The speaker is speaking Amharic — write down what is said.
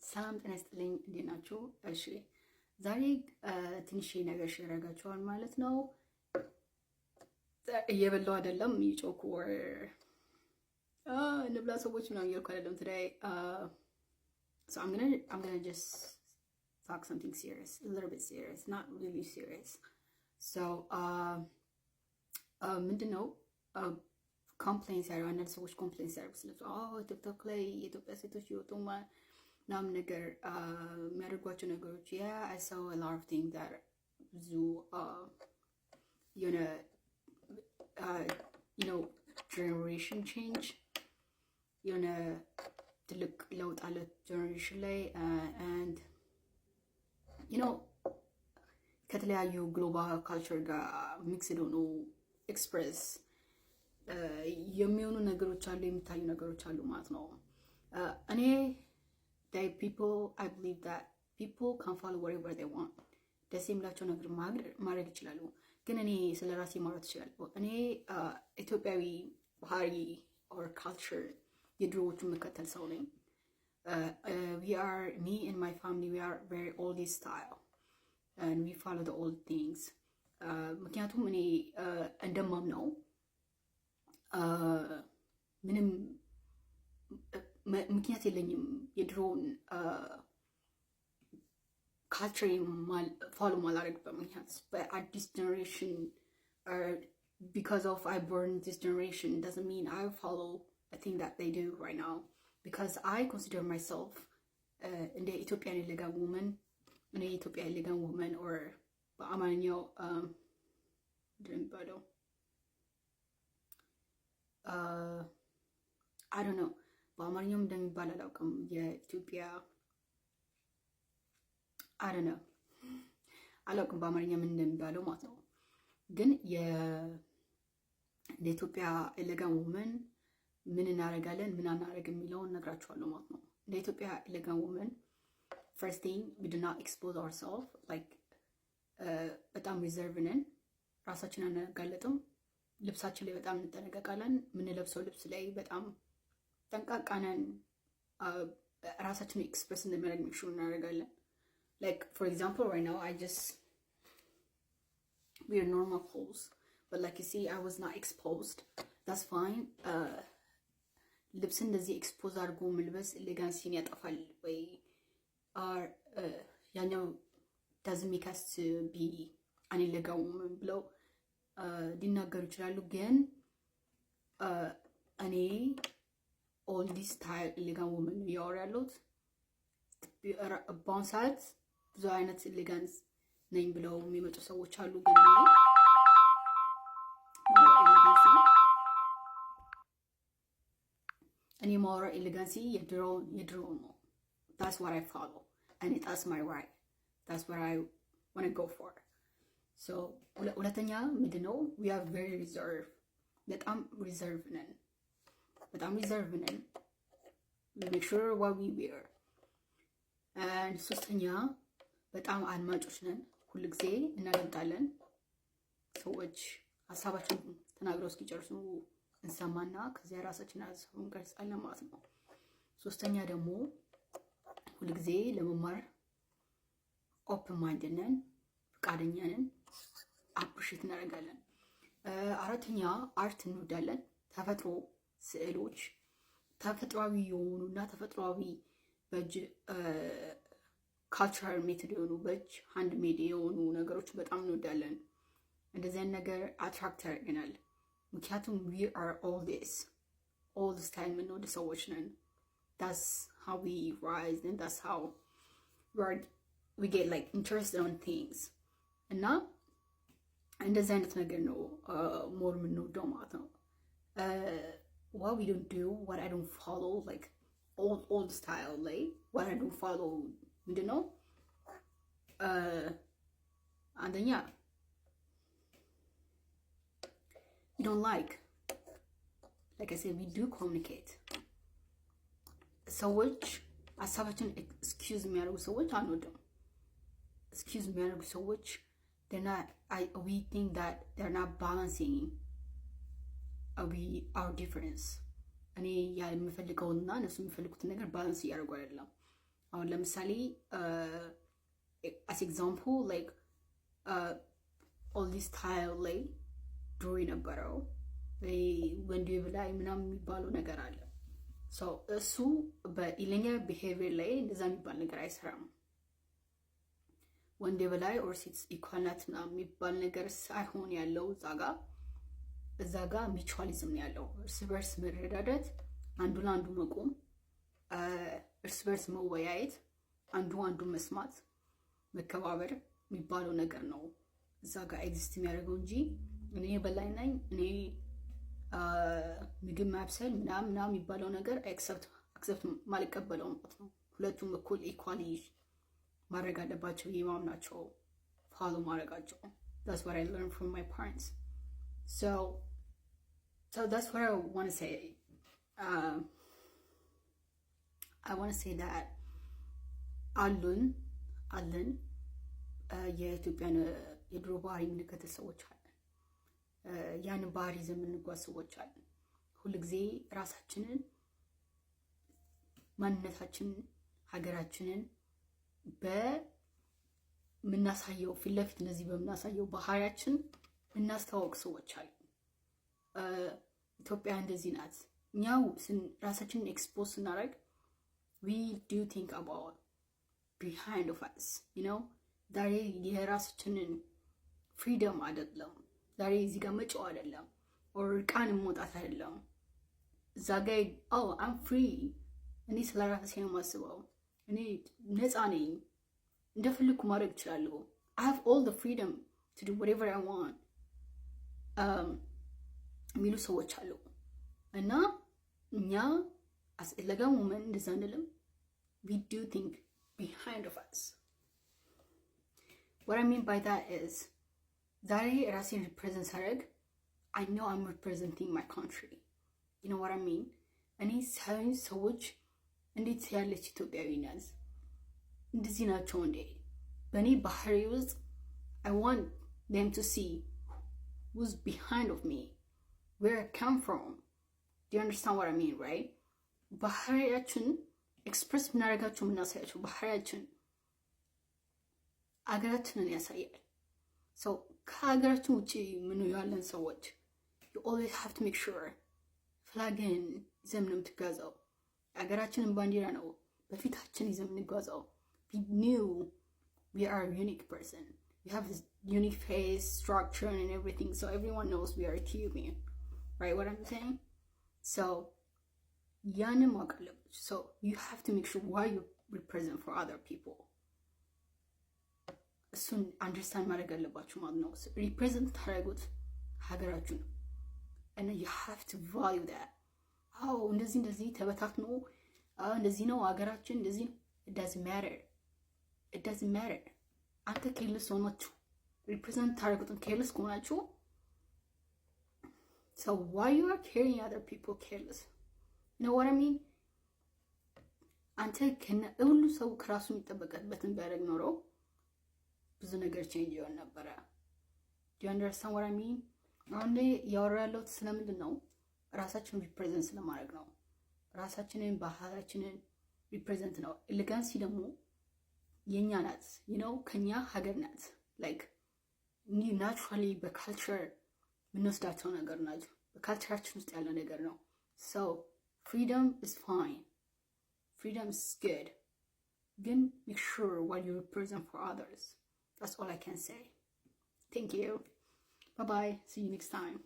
ሰላም ጤና ይስጥልኝ። እንዴት ናችሁ? እሺ ዛሬ ትንሽ ነገር ሸረጋችኋል ማለት ነው። እየበላሁ አይደለም እየጮኩ እንብላ ሰዎች ምናምን እያልኩ አይደለም today. So I'm gonna just talk something serious, a little bit serious, not really serious. So ምንድነው ኮምፕሌንስ ያደረጉ አንዳንድ ሰዎች ኮምፕሌንስ ያደረጉ ስለዚህ ቲክቶክ ላይ የኢትዮጵያ ሴቶች ይወጡ ምናምን ነገር የሚያደርጓቸው ነገሮች I saw a lot of things that ብዙ የሆነ generation change የሆነ ትልቅ ለውጥ አለ ጀነሬሽን ላይ and ከተለያዩ ግሎባል ካልቸር ጋር ሚክስድ ሆኖ ኤክስፕሬስ የሚሆኑ ነገሮች አሉ፣ የሚታዩ ነገሮች አሉ ማለት ነው። እኔ I believe that people can follow whatever they want. ደስ የሚላቸው ነገር ማድረግ ይችላሉ። ግን እኔ ስለ ራሴ ማውራት እችላለሁ። እኔ ኢትዮጵያዊ ባህሪ or culture የድሮዎቹን መከተል ሰው ነኝ። me and my family, we are very old style and we follow the old things. ምክንያቱም እኔ እንደማምነው ምንም ምክንያት የለኝም የድሮውን ካልቸር ፎሎ ማላደርግበት ምክንያት በአዲስ ጀነሬሽን because of I born this generation doesn't mean I follow a thing that they do right now, because I consider myself እንደ ኢትዮጵያን ኤሌጋንት ውመን እኔ ኢትዮጵያ ኤሌጋንት ውመን or በአማርኛው እንደሚባለው I don't know በአማርኛው እንደሚባል አላውቅም። የኢትዮጵያ I don't know አላውቅም በአማርኛ ምን እንደሚባለው ማለት ነው። ግን የኢትዮጵያ ኤሌጋንት ውመን ምን እናደርጋለን ምን አናደርግም የሚለውን ነግራችኋለሁ ማለት ነው። ለኢትዮጵያ ኤሌጋንት ውመን first thing, we do not expose ourselves, like በጣም ሪዘርቭ ነን፣ ራሳችን አናጋለጥም፣ ልብሳችን ላይ በጣም እንጠነቀቃለን፣ የምንለብሰው ልብስ ላይ በጣም ጠንቃቃ ነን፣ ራሳችን ኤክስፕረስ እንደሚያደርግ ሚክሹር እናደርጋለን። like for example right now I just wear normal clothes, but like you see I was not exposed, that's fine. ልብስ እንደዚህ ኤክስፖዝ አድርጎ መልበስ ኤሌጋንሲን ያጠፋል ወይ ያኛው doesn't make us to be an illegal woman ብለው ሊናገሩ ይችላሉ። ግን እኔ all this style illegal woman ያወራ ያሉት በአሁን ሰዓት ብዙ አይነት ኤሌጋንስ ነኝ ብለው የሚመጡ ሰዎች አሉ። ግን እኔ ማወራ ኤሌጋንሲ የድሮ ነው። that's what I follow and that's my right, that's what I want to go for. so ሁለተኛ ምንድነው we are very reserved, በጣም ሪዘርቭ ነን። we make sure what we wear. and ሶስተኛ በጣም አድማጮች ነን፣ ሁሉ ጊዜ እናደምጣለን። ሰዎች ሀሳባቸውን ተናግረው እስኪጨርሱ እንሰማና ከዚያ ራሳችን ሀሳቡን እንቀርጻለን ማለት ነው። ሶስተኛ ደግሞ ሁሉ ጊዜ ለመማር ኦፕን ማይንድ ነን፣ ፈቃደኛ ነን፣ አፕሪሼት እናደርጋለን። አራተኛ አርት እንወዳለን። ተፈጥሮ ስዕሎች፣ ተፈጥሯዊ የሆኑና ተፈጥሯዊ በእጅ ካልቸራል ሜትድ የሆኑ በእጅ ሃንድ ሜድ የሆኑ ነገሮች በጣም እንወዳለን። እንደዚህ አይነት ነገር አትራክት ያደርገናል። ምክንያቱም we are all this time የምንወድ ሰዎች ነን። that's how we rise and that's how we get like interested on things. እና እንደዚህ አይነት ነገር ነው ሞር የምንወደው ማለት ነው። what we don't do, what I don't follow, like old style, like what I don't follow ምንድነው? አንደኛ we don't like I said, we do communicate. ሰዎች ሀሳባችን ኤክስኪውዝ የሚያደርጉ ሰዎች አንወድም። ኤክስኪውዝ የሚያደርጉ ሰዎች we think that they're not balancing our difference. እኔ የምፈልገውና እነሱ የሚፈልጉትን ነገር ባላንስ እያደረጉ አይደለም። አሁን ለምሳሌ as example like all this style ላይ ድሮ የነበረው ወንድ ብላይ ምናምን የሚባለው ነገር አለ። እሱ በኢለኛ ቢሄቪየር ላይ እንደዛ የሚባል ነገር አይሰራም። ወንድ በላይ ኦር ሴትስ ኢኳል ናት ምናምን የሚባል ነገር ሳይሆን ያለው እዛ ጋ ሚቹዋሊዝም ነው ያለው። እርስ በርስ መረዳዳት፣ አንዱ ለአንዱ መቆም፣ እርስ በርስ መወያየት፣ አንዱ መስማት፣ መከባበር የሚባለው ነገር ነው እዛ ጋ ኤግዚስት የሚያደርገው እንጂ እኔ በላይ ነኝ እኔ ምግብ ማብሰል ምናምን የሚባለው ነገር አክሰፕት ማልቀበለው ማለት ነው። ሁለቱም እኩል ኢኳሊ ማድረግ አለባቸው የማምናቸው ፋሎ ማድረጋቸው። that's what I learned from my parents. So that's what I want to say. I want to say that አለን የኢትዮጵያን የድሮ ባህሪ የምንከተል ሰዎች አለን። ያን ባህሪ ይዘን የምንጓዝ ሰዎች አለን። ሁልጊዜ ራሳችንን፣ ማንነታችንን፣ ሀገራችንን በምናሳየው ፊት ለፊት እነዚህ በምናሳየው ባህሪያችን እናስተዋወቅ ሰዎች አለን። ኢትዮጵያ እንደዚህ ናት። እኛው ራሳችንን ኤክስፖዝ ስናደርግ we do think about behind of us, you know ዛሬ የራሳችንን ፍሪደም አይደለም፣ ዛሬ እዚህ ጋር መጫው አይደለም፣ ኦር ቃን መውጣት አይደለም። እዛ ጋር I'm free፣ እኔ ስለ ራሴ ነው የማስበው፣ እኔ ነፃ ነኝ፣ እንደፈለኩ ማድረግ እችላለሁ። I have all the freedom to do whatever I want የሚሉ ሰዎች አሉ። እና እኛ ለጋ ሞመንት እንደዛ አንልም። we do think behind of us. What I mean by that is ዛሬ ራሴን ሪፕሬዘንት ሳደርግ I know I'm representing my country. You know what I mean? እኔ ሰዎች እንዴት ያለች ኢትዮጵያዊ ናት፣ እንደዚህ ናቸው እንዴ በእኔ ባህሪ ውስጥ I want them to see who's behind of me, where I come from. Do you understand what I mean, right? ባህሪያችን ኤክስፕረስ ምናደርጋቸው ምናሳያቸው ባህሪያችን አገራችንን ያሳያል። So ከሀገራችን ውጭ ምን ያለን ሰዎች you always have to make sure ፍላግን ይዘን ነው የምትጓዘው። አገራችንን ባንዲራ ነው በፊታችን ይዘን የምንጓዘው። we knew we are a unique person, we have this unique face structure and everything, so everyone knows we are Ethiopian, right? What I'm saying? So ያንን ማወቅ አለባችሁ። So you have to make sure why you represent for other people. እሱን አንደርስታንድ ማድረግ አለባችሁ ማለት ነው። ሪፕሬዘንት ታደርጉት ሀገራችሁ ነው and you have to value that. እንደዚህ ተበታትኖ እንደዚህ ነው ሀገራችን እንደዚህ ነው። it doesn't matter. አንተ ኬርለስ ሆናችሁ ሪፕሬዘንት ታደርጉትን ኬርለስ ከሆናችሁ so why you are carrying other people careless? You know what I mean? አንተ ሁሉ ሰው ከራሱ የሚጠበቅበትን ቢያደርግ ኖሮ ብዙ ነገር ቼንጅ ይሆን ነበረ። Do you understand what I mean? አሁን ላይ ያወራለሁት ስለምንድን ነው? ራሳችንን ሪፕሬዘንት ስለማድረግ ነው። ራሳችንን ባህላችንን ሪፕሬዘንት ነው። ኤሌጋንሲ ደግሞ የኛ ናት፣ ከኛ ሀገር ናት። ላይክ ናቹራሊ በካልቸር የምንወስዳቸው ነገር ናቸው። በካልቸራችን ውስጥ ያለ ነገር ነው። So freedom is fine, freedom is good, ግን make sure what you represent for others. That's all I can say. Thank you. Bye-bye. See you next time.